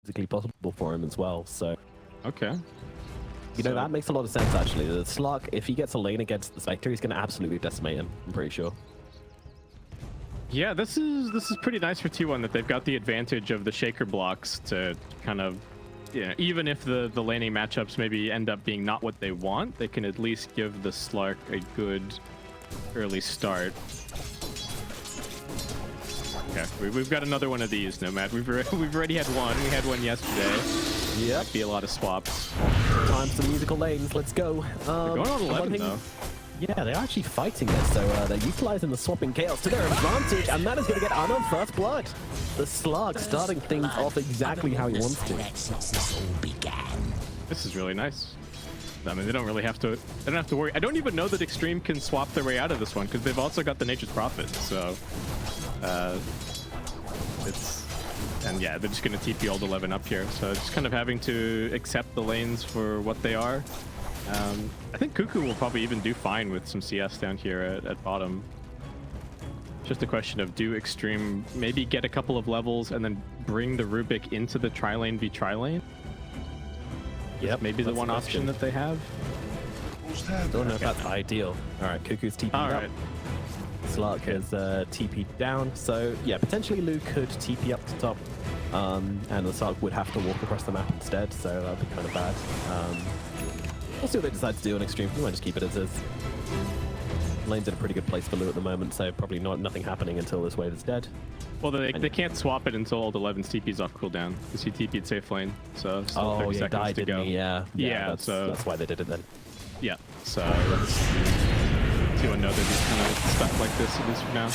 physically possible for him as well. So, Okay. you know, that makes a lot of sense actually. The Slark, if he gets a lane against the Spectre, he's going to absolutely decimate him. I'm pretty sure. Yeah, this is pretty nice for T1 that they've got the advantage of the shaker blocks to kind of, yeah, even if the laning matchups maybe end up being not what they want, they can at least give the Slark a good early start. Okay, we've got another one of these, Nomad. We've already had one. We had one yesterday. Yep. Be a lot of swaps. Time for the musical lanes. Let's go. They're going on 11 though. Yeah, they're actually fighting this, so they're utilizing the swapping chaos to their advantage, and that is going to get Anna first blood. The Slark starting things off exactly how he wants to. This is really nice. I mean, they don't really have to. They don't have to worry. I don't even know that Xtreme can swap their way out of this one because they've also got the Nature's Prophet. So, and yeah, they're just going to TP old 11 up here. So just kind of having to accept the lanes for what they are. I think Cuckoo will probably even do fine with some CS down here at bottom. Just a question of, do Xtreme maybe get a couple of levels and then bring the Rubik into the tri-lane v tri-lane? Yep, maybe the one option that they have. Don't know if that's ideal. All right, Cuckoo's TP up. Right. Slark has TP'd down, so yeah, potentially Lu could TP up to top, and the Slark would have to walk across the map instead, so that would be kind of bad. We'll see what they decide to do on Xtreme. We might just keep it as is. Lane's in a pretty good place for Lu at the moment, so probably nothing happening until this wave is dead. Well, they can't swap it until old 11's TP's off cooldown, because he TP'd safe lane, so still 30 seconds died, to go. Yeah, so that's why they did it then. Yeah, so let's T1 know that he's kind of stuck like this at least for now.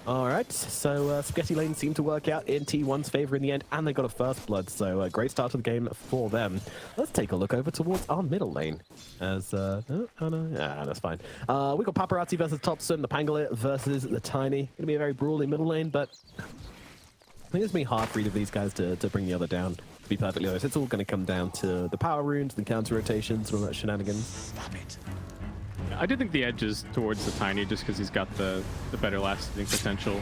All right. So Spaghetti Lane seemed to work out in T1's favor in the end, and they got a first blood. So great start to the game for them. Let's take a look over towards our middle lane. As that's fine. We got Paparazzi versus Topson, the Pangolier versus the Tiny. Gonna be a very brawly middle lane, but I think it's gonna be hard for either of these guys to bring the other down. To be perfectly honest, it's all gonna come down to the power runes, the counter rotations, and all that shenanigans. I do think the edge is towards the Tiny just because he's got the better lasting potential.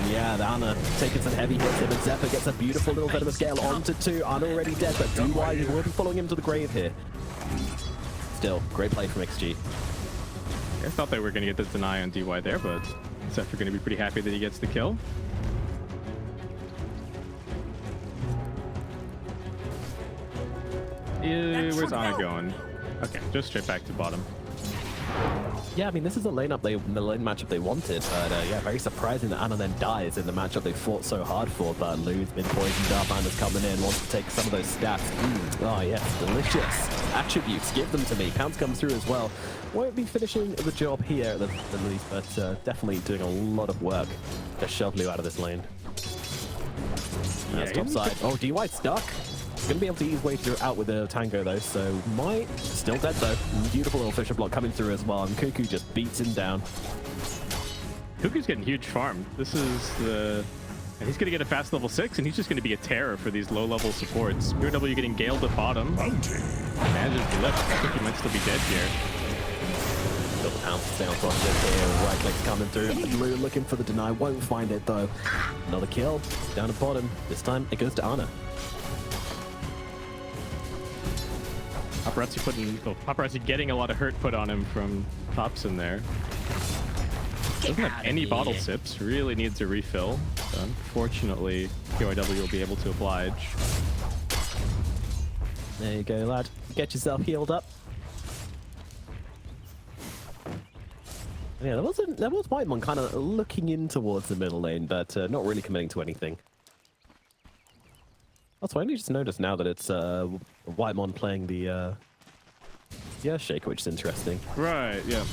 Yeah, the Ana taking some heavy hits here, but Zephyr gets a beautiful little Venomous Gale onto 2. Ana already dead, but DY will be following him to the grave here. Still, great play from XG. I thought they were going to get the deny on DY there, but Zephyr going to be pretty happy that he gets the kill. Where's Ana going? Okay, just straight back to bottom. Yeah, I mean, this is the lane matchup they wanted, but yeah, very surprising that Ana then dies in the matchup they fought so hard for, but Lu's been poisoned up, Ana's coming in, wants to take some of those stats. Oh yes, delicious. Attributes, give them to me. Pounce comes through as well. Won't be finishing the job here at the least, but definitely doing a lot of work to shove Lu out of this lane. That's top side. Oh, DY stuck. Going to be able to ease way through out with the Tango though, so might still dead though. Beautiful little Fisher block coming through as well, and Cuckoo just beats him down. Cuckoo's getting huge farm. This is the... And he's going to get a fast level 6, and he's just going to be a terror for these low-level supports. PureW getting galed at bottom. Manages to lift. I think he might still be dead here. Still the Pounce stay on top of it here. Right clicks coming through. Lu looking for the deny, won't find it though. Another kill. Down at bottom. This time it goes to Ana. Paparazzi getting a lot of hurt put on him from Topson there. Doesn't have any bottle sips, really needs a refill. So unfortunately, PYW will be able to oblige. There you go, lad. Get yourself healed up. Yeah, there was Whitemon kind of looking in towards the middle lane, but not really committing to anything. Also, I only just noticed now that it's Whitemon playing the Shaker, which is interesting. Right, yeah.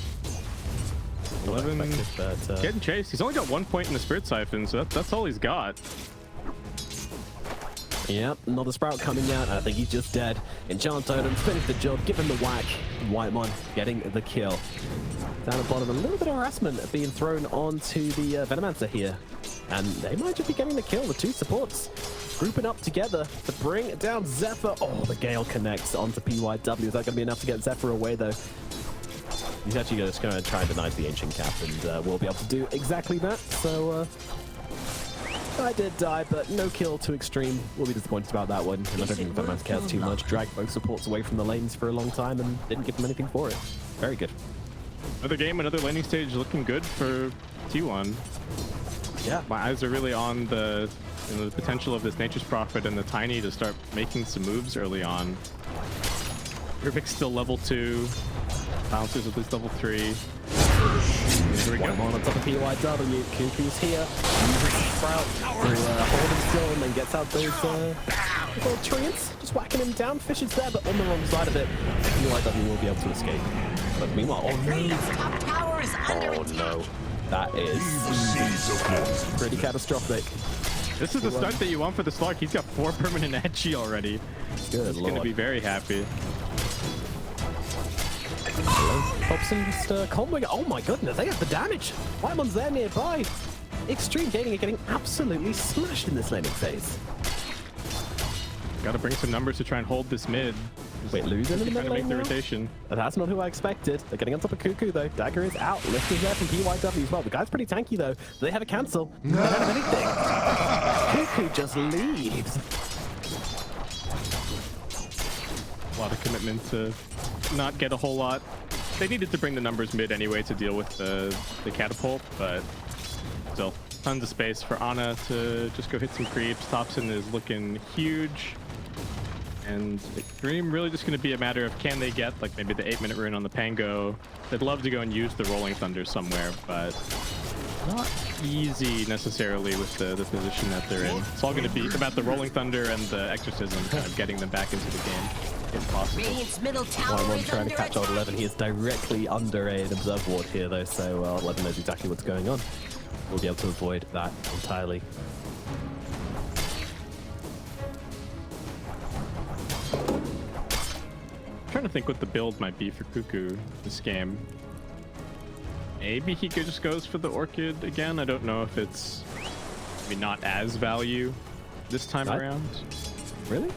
11, but, getting chased. He's only got 1 point in the Spirit Siphon, so that's all he's got. Yep, another Sprout coming out. I think he's just dead. Enchant Totem, finish the job, give him the whack. Whitemon getting the kill. Down at bottom, a little bit of harassment being thrown onto the Venomancer here. And they might just be getting the kill, the two supports. Grouping up together to bring down Zephyr. Oh, the Gale connects onto PYW. Is that going to be enough to get Zephyr away, though? He's actually just going to try and deny the Ancient Cap, and we'll be able to do exactly that. So I did die, but no kill to Xtreme. We'll be disappointed about that one. And I don't think Fedman cares too much. Dragged both supports away from the lanes for a long time and didn't give them anything for it. Very good. Another game, another laning stage looking good for T1. Yeah. My eyes are really on the potential of this Nature's Prophet and the Tiny to start making some moves early on. Rubik's still level 2. Bouncers at least level 3. Here we go. One on top of PYW. Cuckoo's here. Uses Sprout to hold him still and then gets out those little treants. Just whacking him down. Fish is there, but on the wrong side of it. PYW will be able to escape. But meanwhile, oh no. That is pretty catastrophic. This is the start that you want for the Slark. He's got 4 permanent edgy already. Good He's going to be very happy. Hobson just comboing. Oh my goodness, they have the damage. Whitemon's there nearby. Xtreme Gaming are getting absolutely smashed in this laning phase. Got to bring some numbers to try and hold this mid. Wait, losing in the Trying to make lane the now? rotation. That's not who I expected. They're getting on top of Cuckoo though. Dagger is out. Lift is there from PYW as well. The guy's pretty tanky though. They have a cancel. They don't have anything. Cuckoo just leaves. A lot of commitment to not get a whole lot. They needed to bring the numbers mid anyway to deal with the catapult, but still tons of space for Ana to just go hit some creeps. Thompson is looking huge. And Xtreme really just going to be a matter of can they get like maybe the 8-minute rune on the Pango. They'd love to go and use the Rolling Thunder somewhere, but not easy necessarily with the position that they're in. It's all going to be about the Rolling Thunder and the Exorcism kind of getting them back into the game if possible. One trying to catch old 11. He is directly under an observe ward here though, so 11 knows exactly what's going on. We'll be able to avoid that entirely. Trying to think what the build might be for Cuckoo this game. Maybe he just goes for the Orchid again. I don't know if it's maybe not as value this time around. Really?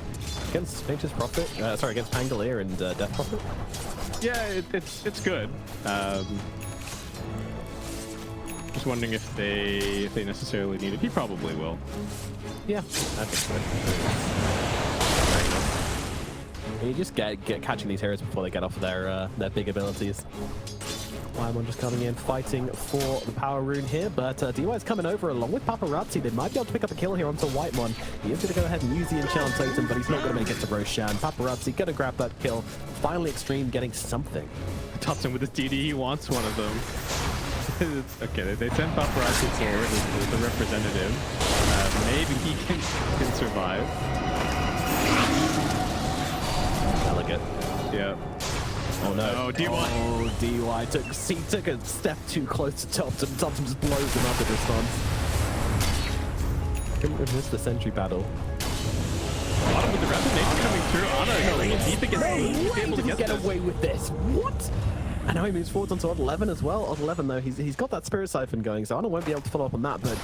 Against Nature's Prophet? Sorry, against Pangolier and Death Prophet? Yeah, it's good. Just wondering if they necessarily need it. He probably will. Yeah, I think so. You just get catching these heroes before they get off their big abilities. Wyman just coming in, fighting for the power rune here, but DY's coming over along with Paparazzi. They might be able to pick up a kill here onto Whitemon. He is going to go ahead and use the enchant totem, but he's not going to make it to Roshan. Paparazzi going to grab that kill. Finally, Xtreme getting something. Thompson with his DD, he wants one of them. Okay, they sent Paparazzi forward as the representative. Maybe he can survive. Delicate. Yeah. Oh no. Oh, DY. Oh, DY took a step too close to Thompson. Thompson just blows him up in response. Couldn't have missed the sentry battle. Bottom with the resonation coming through. Ana going deep against able to get away with this. What? I know he moves forwards onto Odd 11 as well. Odd 11 though, he's got that Spirit Siphon going, so Ana won't be able to follow up on that, but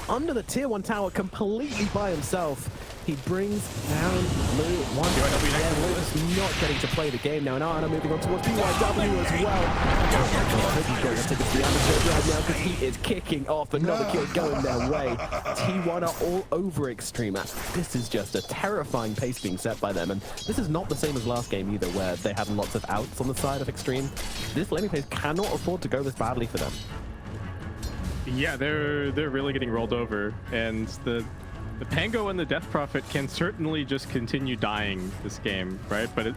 under the tier 1 tower completely by himself, he brings down Blue. Lewis not getting to play the game now, and Ana moving on towards PYW as well. I hope he's going to take it to the amateur right now because he is kicking off. Another kill going their way. T1 are all over Xtreme. This is just a terrifying pace being set by them, and this is not the same as last game either, where they had lots of outs on the side of Xtreme. This laning pace cannot afford to go this badly for them. Yeah, they're really getting rolled over, and the Pango and the Death Prophet can certainly just continue dying this game, right? But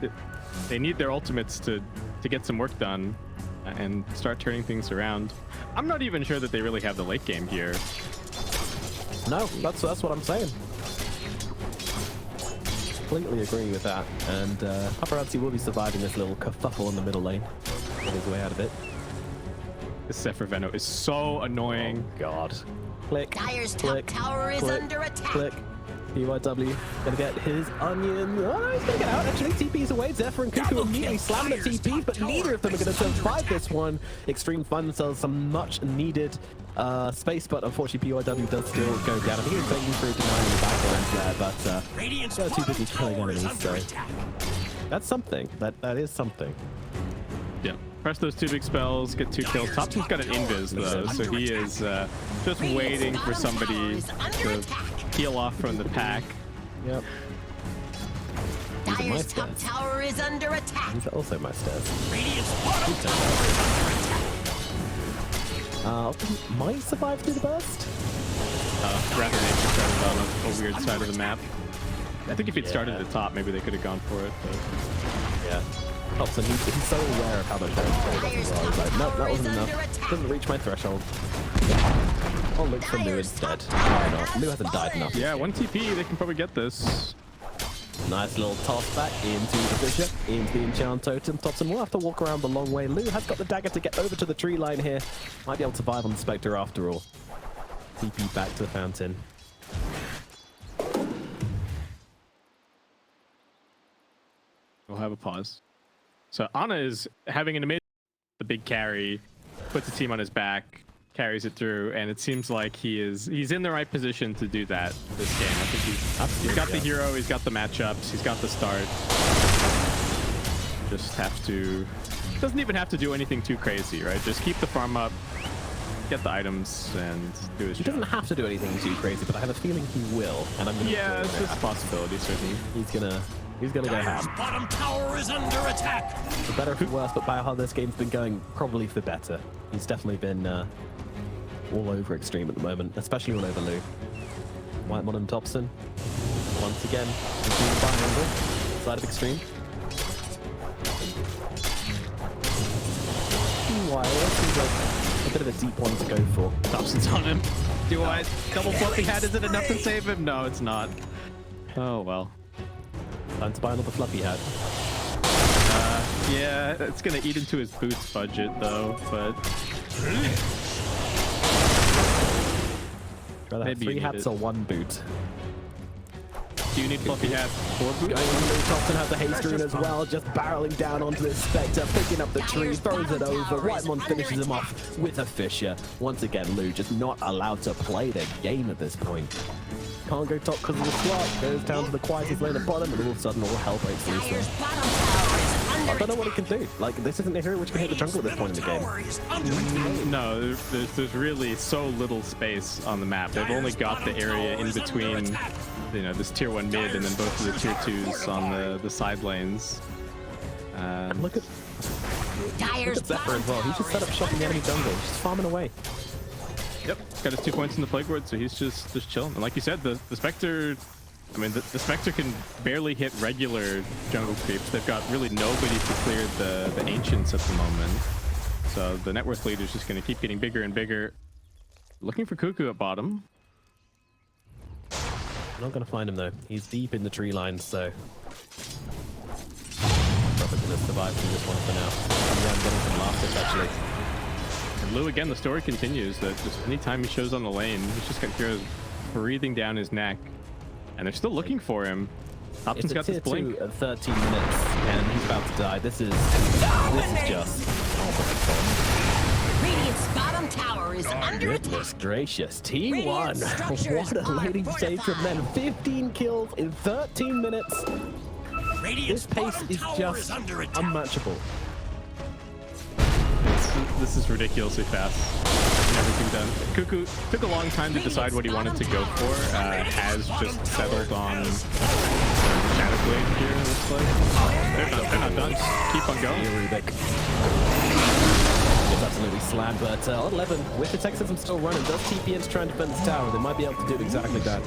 they need their ultimates to get some work done and start turning things around. I'm not even sure that they really have the late game here. No, that's what I'm saying. Completely agree with that. And Paparazzi will be surviving this little kerfuffle in the middle lane. Get his way out of it. This Zephyr Venom is so annoying. Oh god. Click. Dyer's click, top tower is click, under attack. Click. PYW gonna get his onion. Oh no, he's gonna get out. Actually, TP's away. Zephyr and Cuckoo immediately slamming the TPs, but neither of them are gonna survive this one. Xtreme find themselves some much needed space, but unfortunately PYW does still go down. I think he's baiting through denying the background there, but they're too busy killing enemies, so that's something. That is something. Yeah. Press those 2 big spells, get 2 kills. Thompson's got an invis though, so he is just waiting for somebody to peel off from the pack. Yep. Dire's top tower is under attack. These are also my stairs. Radiant's bottom tower is under attack. Might survive through the burst. Rather nature started on a weird side of the map. I think if he'd started at the top, maybe they could have gone for it. But... Yeah. Thompson, he's so aware of how much damage he does as well. He's like, no, that wasn't enough. Doesn't reach my threshold. I'll look for Lou instead. Why not? Lou hasn't died enough. Yeah, 1 TP, they can probably get this. Nice little toss back into the Bishop, into the Enchant Totem. Thompson will have to walk around the long way. Lou has got the dagger to get over to the tree line here. Might be able to survive on the Spectre after all. TP back to the fountain. We'll have a pause. So Ana is having an amazing the big carry, puts the team on his back, carries it through, and it seems like he's in the right position to do that this game. I think he's got the hero, he's got the matchups, he's got the start. Just have to, doesn't even have to do anything too crazy, right? Just keep the farm up, get the items, and do his job. He doesn't have to do anything too crazy, but I have a feeling he will, and I'm gonna. Yeah, it's just a possibility, certainly. He's gonna go ham. Bottom tower is under attack. For better or for worse, but by how this game's been going, probably for better. He's definitely been all over Xtreme at the moment, especially all over Lou. White Mod and Thompson. Once again, angle, side of Xtreme. Wireless seems like a bit of a deep one to go for. Thompson's on him. Do I double fluffy hat? Is it enough to save him? No, it's not. Oh well. Time to buy another fluffy hat. Yeah, it's gonna eat into his boots budget though, but rather have 3 hats or 1 boot. Do you need fluffy hat or boot? Thompson has the haste rune as well, just barreling down onto this Spectre, picking up the tree, throws it over. Whitemon finishes him off with a Fissure. Once again, Lou just not allowed to play the game at this point. Can't go top because of the slark. Goes down to the quietest lane at bottom, and all of a sudden all hell breaks loose there. I don't know what he can do. Like, this isn't a hero which can hit the jungle at this point in the game. No, there's really so little space on the map. They've only got the area in between, you know, this tier 1 mid and then both of the tier 2s on the side lanes. Look at Zephyr as well. He's just set up shop in the enemy jungle, just farming away. Yep, got his 2 points in the plague ward, so he's just chilling. And like you said, the Spectre, I mean, the Spectre can barely hit regular jungle creeps. They've got really nobody to clear the Ancients at the moment. So the net worth lead is just going to keep getting bigger and bigger. Looking for Cuckoo at bottom. Not going to find him though. He's deep in the tree line, so probably going to survive through this one for now. Yeah, I'm getting some last hits actually. And Lou, again, the story continues that just anytime he shows on the lane, he's just got heroes breathing down his neck. And they're still looking for him. Thompson's got this blink. At 13 minutes, and he's about to die. This is just... Radiant's bottom tower is under attack. Goodness gracious. T1. What a laning stage from them. 15 kills in 13 minutes. This pace is just unmatchable. This is ridiculously fast. Everything done. Cuckoo took a long time to decide what he wanted to go for. Has just settled on Shadow Blade here, it looks like. They're not done. Keep on going. Rubik. It's absolutely slammed, but on 11, with the tech system still running, does TP in to try and defend this tower? They might be able to do exactly that.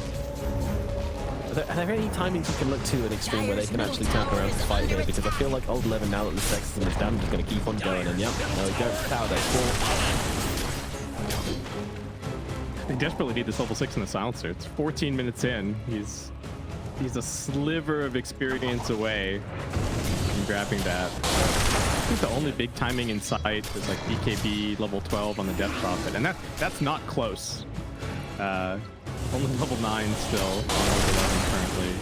Are there any timings you can look to in Xtreme where they can actually turn around to fight here? Because I feel like old 11, now that the tech system is down, is going to keep on going. And yep, there we go. Tower deck 4. They desperately need this level 6 in the silencer. It's 14 minutes in. He's a sliver of experience away from grabbing that. I think the only big timing in sight is like BKB level 12 on the Death Prophet, and that's not close. Only level 9 still on level 11 currently.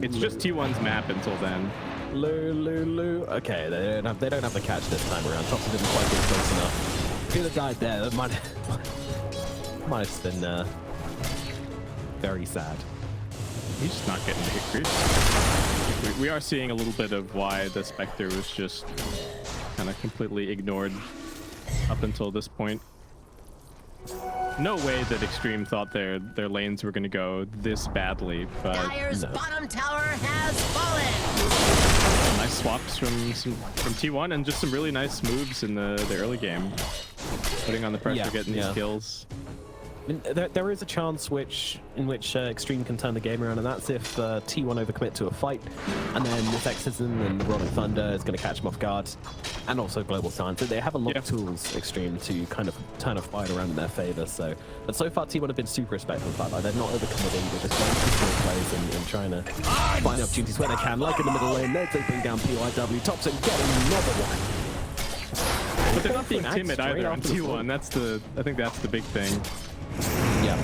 It's just T1's map until then. Lou. Okay, they don't have the catch this time around. Thompson didn't quite get close enough. If he'd have died there, that might have been very sad. He's just not getting the hit creeps. We are seeing a little bit of why the Spectre was just kind of completely ignored up until this point. No way that Xtreme thought their lanes were going to go this badly, but Dire's bottom tower has fallen. nice swaps from T1 and just some really nice moves in the early game, putting on the pressure, getting these kills. I mean, there is a chance in which Xtreme can turn the game around, and that's if T1 overcommit to a fight, and then this Exorcism and Rolling Thunder is going to catch them off guard, and also Global Silence. They have a lot of tools, Xtreme, to kind of turn a fight around in their favor. But so far T1 have been super respectful of that. Like, they're not overcommitting, they're just going to small plays and trying to find opportunities where they can, like in the middle lane. They're taking down PYW, Thompson getting another one. But they're not being timid either on T1. I think that's the big thing. Yeah.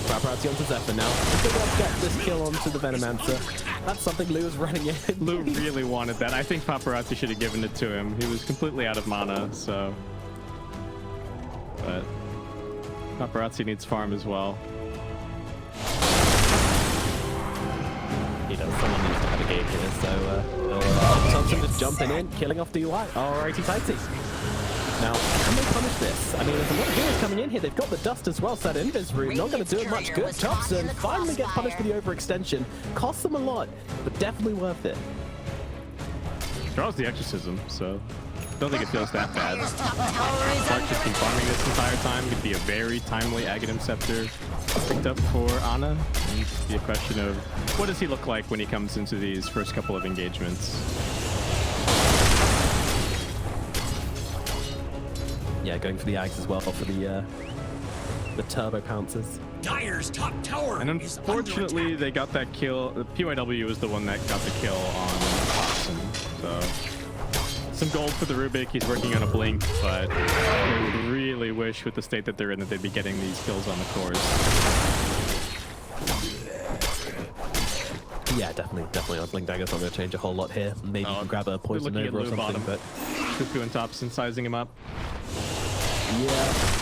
Paparazzi onto Zephyr now. They're going to get this kill onto the Venomancer. That's something Lou is running in. Lou really wanted that. I think Paparazzi should have given it to him. He was completely out of mana, so. But Paparazzi needs farm as well. He does. Someone needs to have a game here, so Thompson just jumping in, killing off DUI. Alrighty, tighty. Now, can they punish this? I mean, there's a lot of heroes coming in here. They've got the dust as well, so that Invis route not going to do it much good. Thompson finally gets punished for the overextension. Costs them a lot, but definitely worth it. Draws the Exorcism, so don't think it feels that bad. Slark just been farming this entire time. Could be a very timely Aghanim Scepter picked up for Ana. And it's be a question of what does he look like when he comes into these first couple of engagements. Yeah, going for the Ags as well for the turbo pouncers. Dire's top tower. And unfortunately, they got that kill. The PYW was the one that got the kill on Thompson. So some gold for the Rubik. He's working on a blink, but I would really wish with the state that they're in that they'd be getting these kills on the cores. Yeah, definitely. On Blink Dagger's not going to change a whole lot here. Maybe you can grab a poison over or something, bottom. but Cuckoo and Thompson sizing him up.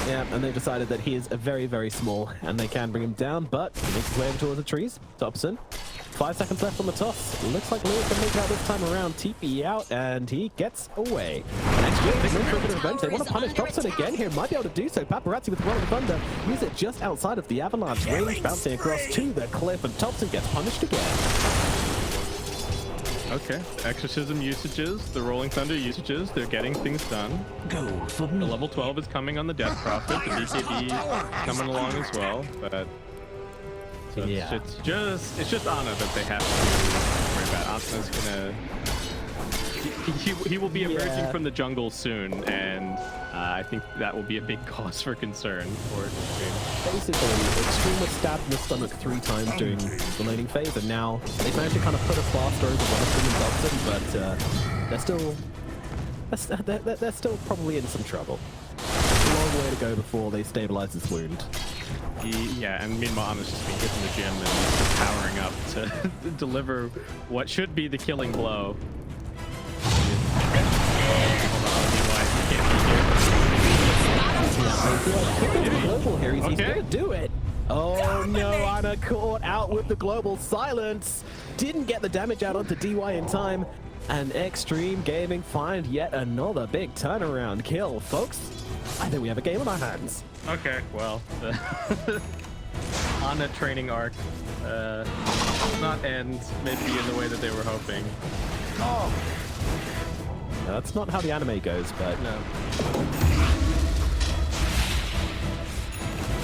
Yeah, and they decided that he is a very, very small, and they can bring him down, but he makes his way over towards the trees. Thompson, 5 seconds left on the toss. Looks like Lewis can make it out this time around. TP out, and he gets away. Next year, they go for a bit of revenge. They want to punish Thompson again here. Might be able to do so. Paparazzi with Rolling Thunder. Use it just outside of the Avalanche range, bouncing across to the cliff, and Thompson gets punished again. Okay, Exorcism usages, the Rolling Thunder usages, they're getting things done. Gold for The me. level 12 is coming on the Death Prophet, the BKB coming along as well, but so Yeah. it's just Ana that they have to worry about. Ana's gonna he will be emerging from the jungle soon, and I think that will be a big cause for concern for Xtreme. Basically, Xtreme was stabbed in the stomach 3 times during the laning phase, and now they've managed to kind of put a plaster over one of them and Dobson, but they're still probably in some trouble. It's a long way to go before they stabilize this wound. Yeah, and meanwhile, Ana's just been hitting the gym and just powering up to deliver what should be the killing blow. Global here. He's gonna do it. Oh no, Ana caught out with the Global Silence. Didn't get the damage out onto DY in time. And Xtreme Gaming find yet another big turnaround kill. Folks, I think we have a game on our hands. Okay, well, the Ana training arc not end maybe in the way that they were hoping. Oh. No, that's not how the anime goes, but No.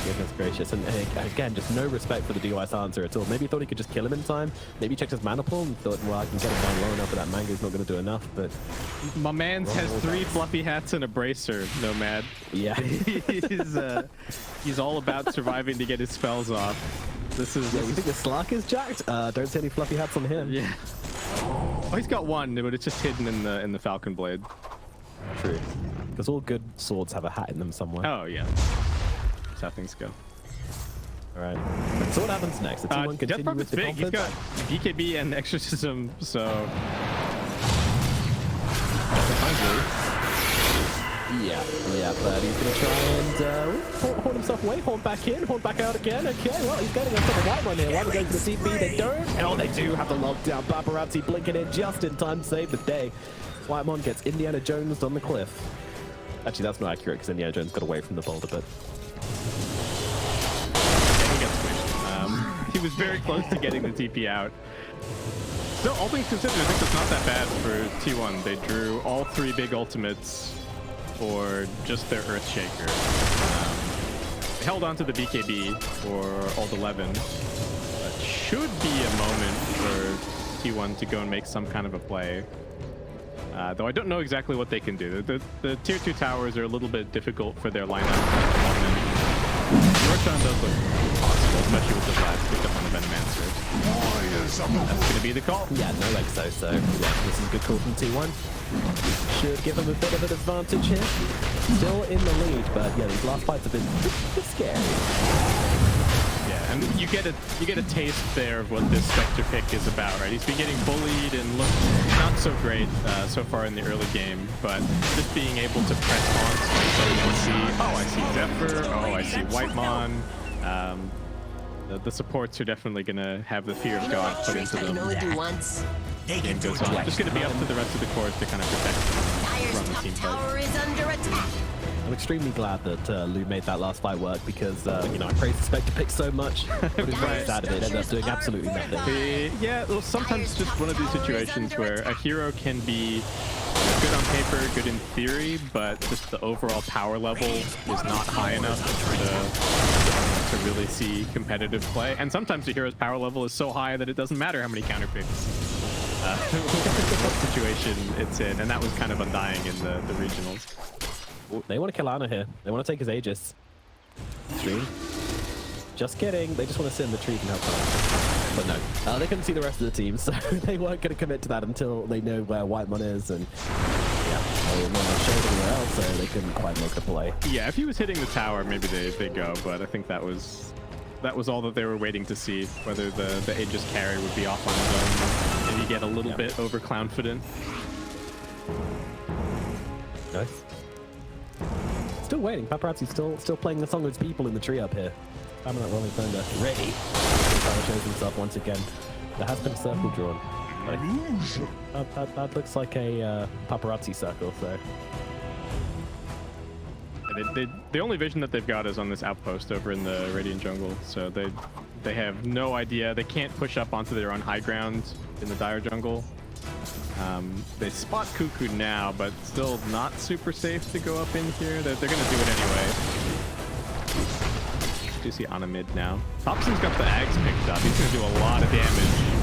goodness gracious. And again, just no respect for the DY silencer at all. Maybe he thought he could just kill him in time. Maybe he checked his mana pool and thought, well, I can get him down low enough, but that mango's not going to do enough. But My man's has 3 fluffy hats and a bracer, Nomad. yeah. He's all about surviving to get his spells off. This is You think the slark is jacked? Don't see any fluffy hats on him. yeah. Oh, he's got one, but it's just hidden in the Falcon Blade. True. Because all good swords have a hat in them somewhere. Oh yeah. That's how things go. Alright. So what happens next? The T1 Death continue Prophet's with the big. He's got conflict? BKB and Exorcism, so Yeah, but he's going to try and horn himself away, horn back in, horn back out again. Okay, well, he's getting himself a white one here. White one going to the CP, they don't. Oh, they do have the lockdown. Paparazzi blinking in just in time to save the day. Whitemon gets Indiana Jones on the cliff. Actually, that's not accurate because Indiana Jones got away from the boulder, but... Yeah, he got squished. He was very close to getting the TP out. Still, all things considered, I think it's not that bad for T1. They drew all 3 big ultimates for just their Earthshaker. They held on to the BKB for Ult 11. But should be a moment for T1 to go and make some kind of a play. Though I don't know exactly what they can do. The tier 2 towers are a little bit difficult for their lineup at the moment. Roshan does look possible, especially with the blast picked up on the Venomancer. That's going to be the call. Yeah, no legs though, so yeah, this is a good call from T1. Should give them a bit of an advantage here. Still in the lead, but yeah, these last fights have been a bit scary. Yeah, and you get a taste there of what this Spectre pick is about, right? He's been getting bullied and looked not so great so far in the early game, but just being able to press on, so you can see, oh, I see Zephyr, oh, I see Whitemon. The supports are definitely going to have the fear of God put into them. Game goes on. Just going to be up to the rest of the cores to kind of protect them, run the team fight. I'm extremely glad that Lou made that last fight work because, you know, I praised the Spectre pick so much, but it's right out of it, ended up doing absolutely nothing. Yeah, well, sometimes it's just one of these situations where a hero can be good on paper, good in theory, but just the overall power level is not high enough to really see competitive play. And sometimes the hero's power level is so high that it doesn't matter how many counter picks. What situation it's in, and that was kind of undying in the regionals. They want to kill Ana here. They want to take his Aegis. Xtreme. Just kidding. They just want to sit in the trees and have fun. But no, they couldn't see the rest of the team, so they weren't going to commit to that until they know where Whitemon is. And yeah, they were showed anywhere else, so they couldn't quite make the play. Yeah, if he was hitting the tower, maybe they go. But I think that was all that they were waiting to see, whether the Aegis carry would be off on his own. Maybe get a little bit over confident. Nice. Still waiting. Paparazzi's still playing the song of his people in the tree up here. Having that Rolling Thunder ready. He shows himself once again. There has been a circle drawn. That looks like a paparazzi circle, so. The only vision that they've got is on this outpost over in the Radiant jungle, so they have no idea. They can't push up onto their own high ground in the Dire jungle. They spot Cuckoo now, but still not super safe to go up in here. They're going to do it anyway. Do see Ana mid now. Thompson's got the Ags picked up. He's going to do a lot of damage.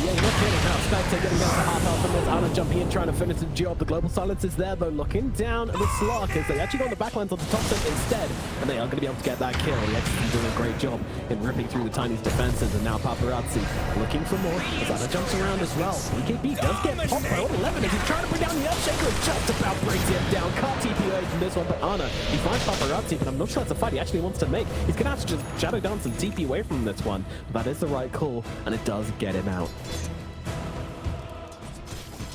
Yeah, you're not kidding. Now Spectre getting down to half health from this. Ana jumping in, trying to finish the job. The global silence is there, though. Looking down at the slark as they actually go on the backlines onto Thompson instead. And they are going to be able to get that kill. The X is doing a great job in ripping through the Tiny's defenses. And now Paparazzi looking for more as Ana jumps around as well. BKB does get popped by 11 as he's trying to bring down the Earthshaker and just about brings him down. Can't TP away from this one, but Ana, he finds Paparazzi, but I'm not sure that's a fight he actually wants to make. He's going to have to just shadow dance and TP away from this one. That is the right call, and it does get him out.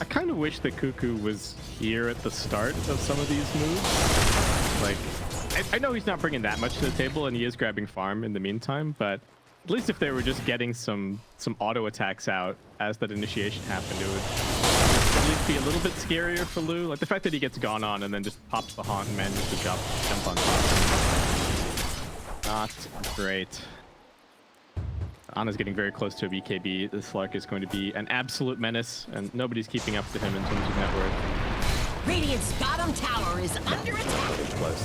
I kind of wish that Cuckoo was here at the start of some of these moves. Like, I know he's not bringing that much to the table, and he is grabbing farm in the meantime, but at least if they were just getting some auto attacks out as that initiation happened, it would at least be a little bit scarier for Lou. Like, the fact that he gets gone on and then just pops the haunt and manages to jump on top. Not great. Ana's getting very close to a BKB. This slark is going to be an absolute menace, and nobody's keeping up to him in terms of net worth. Radiant's bottom tower is under attack. Close.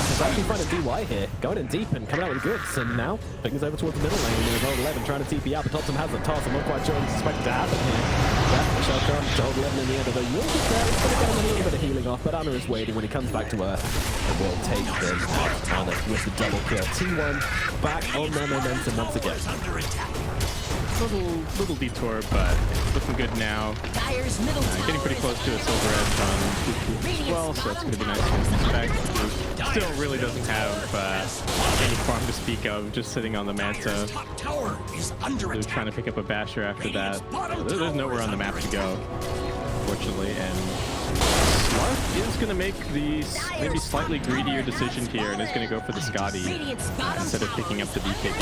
He's actually finding DY here, going in deep and coming out with goods, and now things over towards the middle lane with Old 11 trying to TP out, but Thompson has the toss. I'm not quite sure what's expected to happen here. Yeah, the shot on to Old 11 in the end of the You'll just there. It's going to get him a little bit of healing off, but Ana is waiting when he comes back to earth. And will take them out. Ana with the double kill. T1 back on their momentum once again. Little detour, but looking good now. Getting pretty close to a silver edge on Cuckoo as well, so it's going to be nice to inspect. Still really doesn't have any farm to speak of, just sitting on the Manta. They're trying to pick up a Basher after that. There's nowhere on the map to go, fortunately, and slark is going to make the maybe slightly greedier decision here and is going to go for the Scotty instead of picking up the BKB.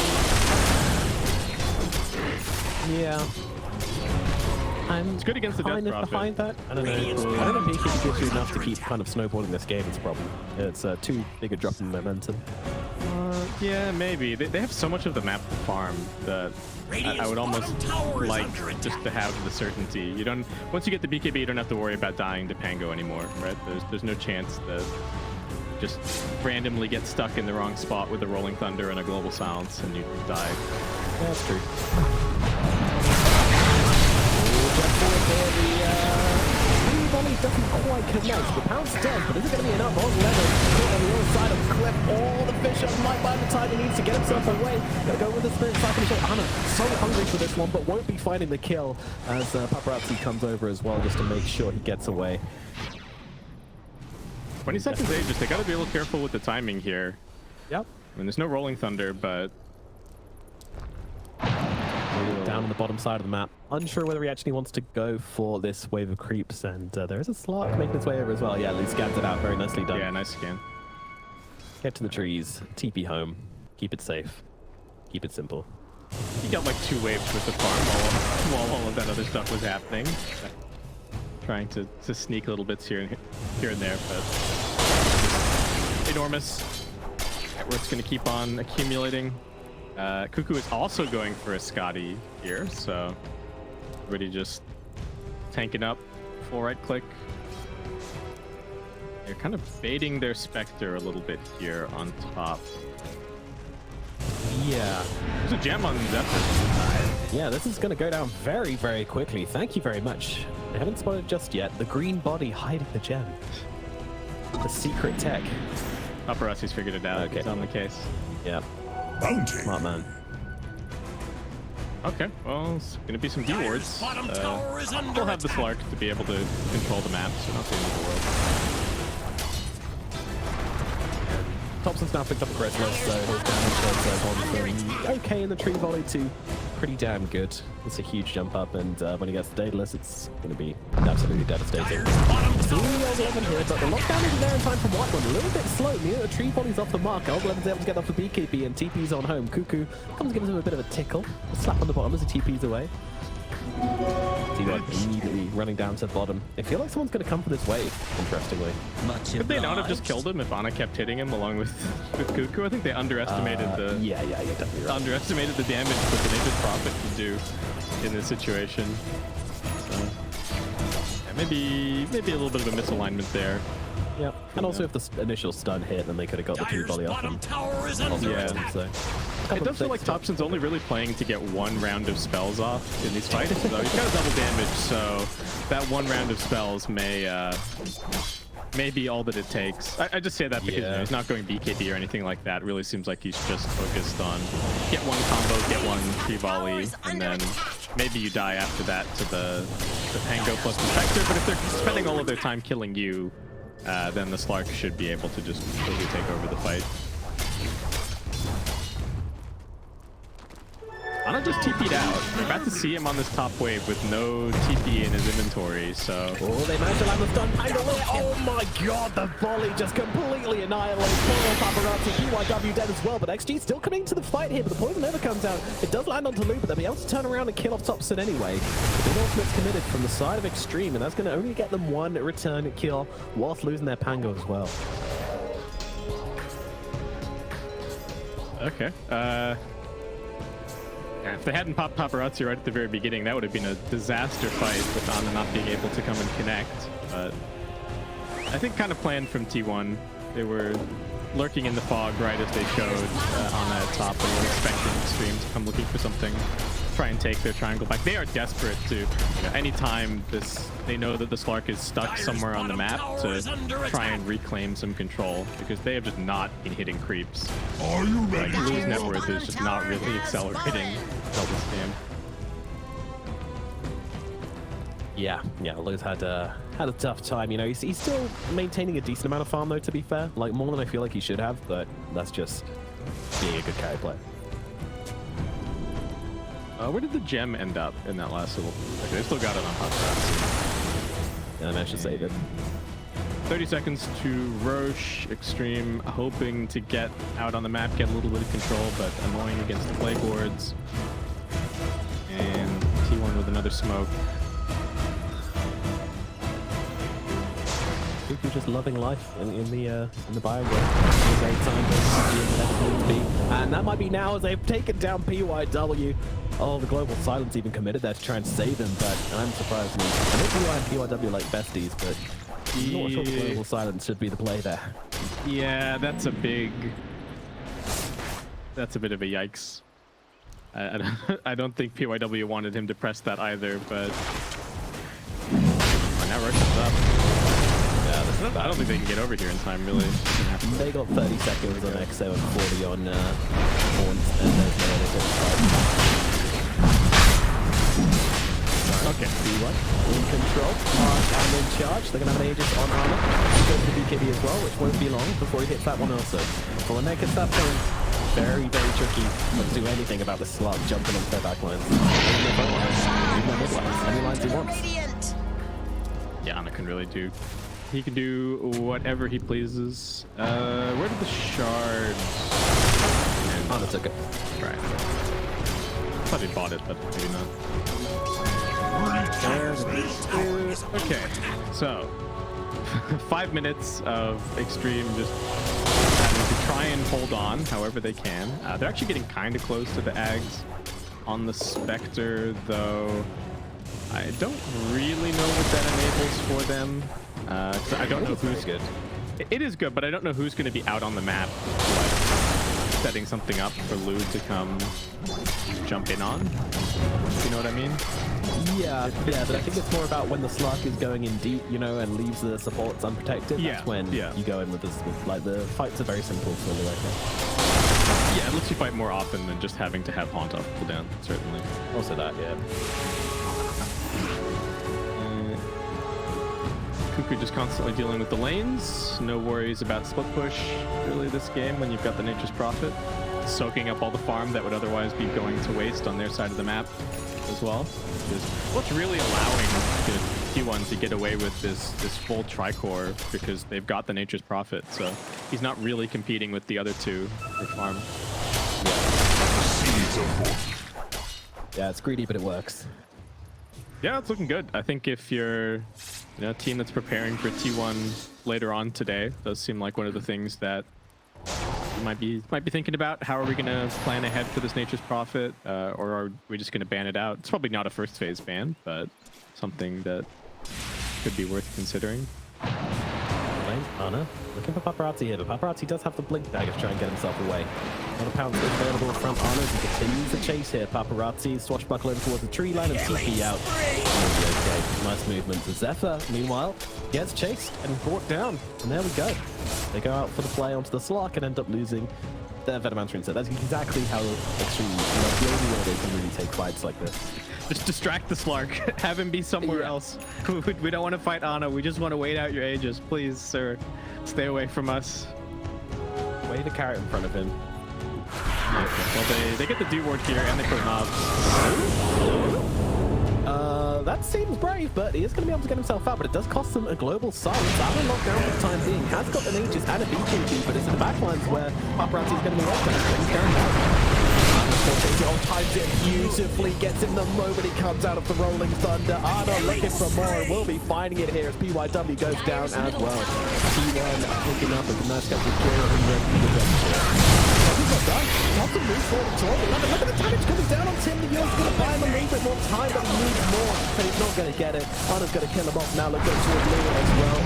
Yeah. I'm good against the Death kind of Prophet. behind that. I don't know. I don't know if BKB gives you enough to keep kind of snowballing this game. It's a problem. It's too big a drop in momentum. Yeah, maybe. They have so much of the map to farm that I would almost like just to have the certainty. You don't. Once you get the BKB, you don't have to worry about dying to Pango anymore, right? There's no chance that just randomly get stuck in the wrong spot with a Rolling Thunder and a Global Silence and you die. Yeah, that's true. Volley doesn't quite connect. The pounce does, but is it going to be enough? On Leonard, caught on the other side of the cliff. All the fish up light by the time he needs to get himself away. Gonna go with the Spirit Cycle shot. Anna, so hungry for this one, but won't be finding the kill as Paparazzi comes over as well just to make sure he gets away. 20 seconds Aegis. They got to be a little careful with the timing here. Yep. I mean, there's no Rolling Thunder, but down on the bottom side of the map. Unsure whether he actually wants to go for this wave of creeps, and there is a Slark making its way over as well. Yeah, Lee scans it out. Very nicely done. yeah, nice scan. Get to the trees, TP home, keep it safe, keep it simple. He got like 2 waves with the farm while all of that other stuff was happening. Trying to sneak little bits here and there, but enormous. Network's going to keep on accumulating. Cuckoo is also going for a Scotty here, so everybody just tanking up, full right click. They're kind of baiting their Spectre a little bit here on top. Yeah. There's a gem on Zephyr. Yeah, this is going to go down very, very quickly. Thank you very much. They haven't spotted it just yet. The green body hiding the gem. The secret tech. Paparazzis figured it out. Okay. It's on the case. Yeah. Bounty. Smart man. Okay, well, it's going to be some D-wards. We'll have the Slark to be able to control the map, so not the end of the world. Thompson's now picked up aggressiveness, so his damage has gone from okay in the tree volley to pretty damn good. It's a huge jump up, and when he gets the Daedalus, it's going to be absolutely devastating. Seeing the old 11 here, but the lockdown isn't there in time for White One. A little bit slow. The tree volley's off the mark. Old 11's able to get off the BKB, and TP's on home. Cuckoo comes, gives him a bit of a tickle. A slap on the bottom as he TP's away. T1 immediately running down to the bottom. I feel like someone's going to come for this wave, interestingly. Could they not have just killed him if Ana kept hitting him along with Cuckoo? I think they underestimated Yeah, you're definitely right. underestimated the damage that the Naked Prophet could do in this situation. So, yeah, maybe a little bit of a misalignment there. Yeah, and also if the initial stun hit, then they could have got the tree volley off him. Yeah. So. It does feel like Thompson's only really playing to get 1 round of spells off in these fights. So he's got a double damage, so that 1 round of spells may be all that it takes. I just say that because you know, he's not going BKB or anything like that. It really seems like he's just focused on get 1 combo, get 1 tree volley, and then maybe you die after that to the Pango plus the Spectre. But if they're spending all of their time killing you, then the Slark should be able to just completely take over the fight. Ana just TP'd out. We're about to see him on this top wave with no TP in his inventory, so... Oh, they managed to land the stun. Oh my god, the volley just completely annihilates poor Paparazzi. EYW dead as well, but XG still coming to the fight here, but the poison never comes out. It does land onto Lou, but they'll be able to turn around and kill off Thompson anyway. The big ultimate's committed from the side of Xtreme, and that's going to only get them 1 return kill whilst losing their Pango as well. Okay. If they hadn't popped Paparazzi right at the very beginning, that would have been a disaster fight with Ana not being able to come and connect. But I think kind of planned from T1. They were lurking in the fog right as they showed Ana at top, and were expecting Xtreme to come looking for something, try and take their triangle back. They are desperate to, anytime they know that the Slark is stuck somewhere on the map, to try and reclaim some control, because they have just not been hitting creeps. Are you ready? Like, Lou's net worth is just not really accelerating until this game. Yeah, Lou's had a tough time. You know, he's still maintaining a decent amount of farm though, to be fair. Like, more than I feel like he should have, but that's just being a good carry player. Where did the gem end up in that last little... Okay, they still got it on hot shots. Yeah, I managed to save it. 30 seconds to Roche. Xtreme hoping to get out on the map, get a little bit of control, but annoying against the play boards. And T1 with another smoke. Cuckoo just loving life in the bio world. A great time to be. And that might be now as they've taken down PYW. Oh, the global silence even committed there to try and save him, but I'm surprised. I think PY and PYW are like besties, but I'm not sure the global silence should be the play there. Yeah, that's a bit of a yikes. I don't think PYW wanted him to press that either, but now Russia's up. Yeah, I don't think they can get over here in time, really. They got 30 seconds on XO and 40 on Horns, and there's no other good fight. Okay, B1 in control, and in charge. They're going to have an Aegis on Armor. Goes to BKB as well, which won't be long before he hits that one also. But when they get that point, very, very tricky to do anything about the slark jumping onto their back lines. Even their mid lines, any lines he wants. Yeah, Ana can really do. He can do whatever he pleases. Where did the shards? Ana took it. Right. Thought he bought it, but maybe not. Okay, so 5 minutes of Xtreme just having to try and hold on however they can. They're actually getting kind of close to the Ags on the Spectre, though I don't really know what that enables for them. I don't know who's good. It is good, but I don't know who's going to be out on the map, like setting something up for Lou to come jump in on. You know what I mean? Yeah, but I think it's more about when the slark is going in deep, you know, and leaves the supports unprotected. Yeah, that's when you go in with this. Like the fights are very simple for the record. Yeah, it lets you fight more often than just having to have Haunt off cooldown, certainly. Also that, yeah. Cuckoo just constantly dealing with the lanes. No worries about split push really this game when you've got the Nature's Prophet soaking up all the farm that would otherwise be going to waste on their side of the map as well. Which is what's really allowing the T1 to get away with this full tricore, because they've got the Nature's Prophet, so he's not really competing with the other two for farm. Yeah, it's greedy, but it works. Yeah, it's looking good. I think if you're a team that's preparing for T1 later on today, does seem like one of the things that you might be thinking about. How are we going to plan ahead for this Nature's Prophet, or are we just going to ban it out? It's probably not a first phase ban, but something that could be worth considering. Ana looking for Paparazzi here, but Paparazzi does have the blink dagger to try and get himself away. Not a pound available in front. Ana as he continues the chase here. Paparazzi swashbuckling towards the tree line and TP out. Okay, nice movement to Zephyr. Meanwhile, gets chased and brought down, and there we go. They go out for the play onto the slark and end up losing their Venomancer set. That's exactly how Xtreme, the only way they can really take fights like this. Just distract the Slark. Have him be somewhere else. We don't want to fight Ana. We just want to wait out your Aegis. Please, sir. Stay away from us. Wave a carrot in front of him. Well, they get the D-ward here and they put mobs. That seems brave, but he is going to be able to get himself out, but it does cost him a global silence. Out locked down for the time being. Has got an Aegis and a BKB, but it's in the backlines where Paparazzi is going to be locked down. He's going down. Times it beautifully, gets him the moment he comes out of the Rolling Thunder. Ana looking for more and will be finding it here as PYW goes down as well. T1 picking up a nice couple of kills. He's got done. Not to move forward at all. Look at the damage coming down on Tim. The Yo's going to buy him a little bit more time, but he needs more. But he's not going to get it. Ana's going to kill him off now. Looking towards Lou as well.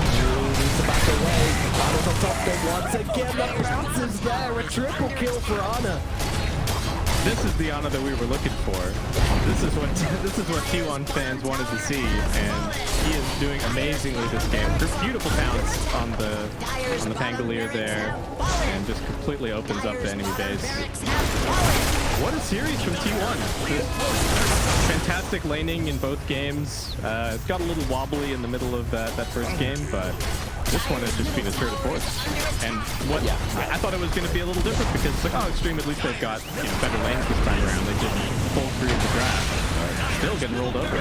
Needs to back away. Ana's on top of him once again. The bounces there. A triple kill for Ana. This is the Ana that we were looking for. This is what T1 fans wanted to see, and he is doing amazingly this game. Beautiful bounce on the Pangolier there, and just completely opens up the enemy base. What a series from T1! Fantastic laning in both games. It got a little wobbly in the middle of that first game, but this one has just been a tour de force. And I thought it was going to be a little different, because it's like, oh, Xtreme, at least they've got better lanes this time around. They didn't pull through the draft. Still getting rolled over.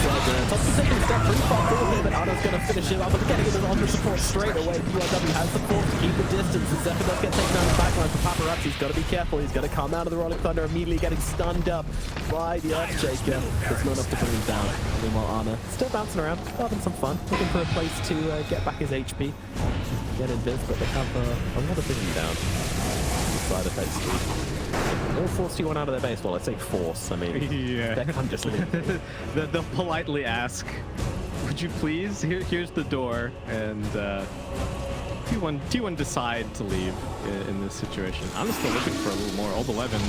Tops is taking a step pretty far forward here, but Anna's going to finish him up. But getting him on the support straight away. BYW has the force to keep the distance. And Zephyr does get taken out of the backline for Paparazzi's got to be careful. He's going to come out of the Rolling Thunder, immediately getting stunned up by the Earthshaker. There's not enough to bring him down. Meanwhile, Anna still bouncing around, having some fun, looking for a place to get back his HP. Get invis, but they have a lot of vision down. Side effects. They'll force T1 out of their base. Well, I say force. I mean, yeah. they can't just leave. They'll politely ask, "Would you please? Here's the door." And T1 decide to leave in this situation. I'm still looking for a little more. Old 11.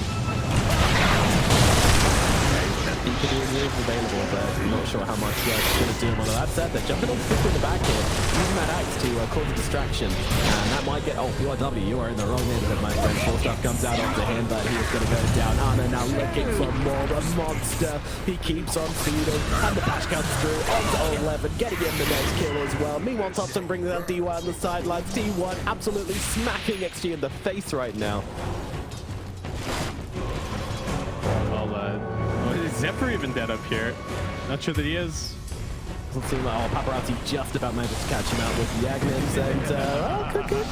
Deeper is available, but I'm not sure how much it's going to do him. Although that said, they're jumping on quickly in the back here, using that axe to cause a distraction. And that might get... Oh, BYW, you are in the wrong neighborhood, my friend. Full stuff comes out onto him, but he is going to go down. Anna now looking for more. The monster, he keeps on feeding. And the patch comes through onto 11, getting him the next kill as well. Meanwhile, Thompson brings out DY on the sidelines. D1 absolutely smacking XG in the face right now. Is Zephyr even dead up here? Not sure that he is. Doesn't seem like Paparazzi just about managed to catch him out with Yagnins and Cuckoo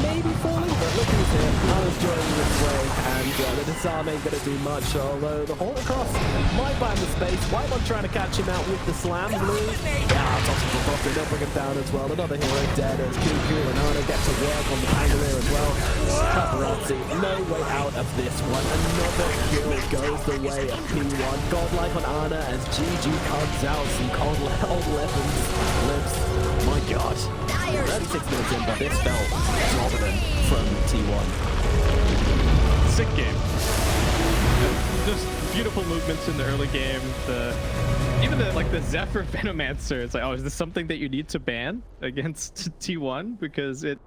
maybe falling, but look who's here. Anna's joining this way, and the disarm ain't gonna do much, although the Hall across might find the space. White trying to catch him out with the slam. Blue, Thompson will drop it, they'll bring him down as well. Another hero dead as Cuckoo and Anna get to work on the Pangolier as well. Paparazzi, no way out of this one. Another kill goes the way of P1. Godlike on Anna as GG comes out some cold weapons lips. My god. 36 minutes in, but this felt exorbitant from T1. Sick game. Just beautiful movements in the early game. Even the Zephyr Venomancer, it's like, oh, is this something that you need to ban against T1? Because it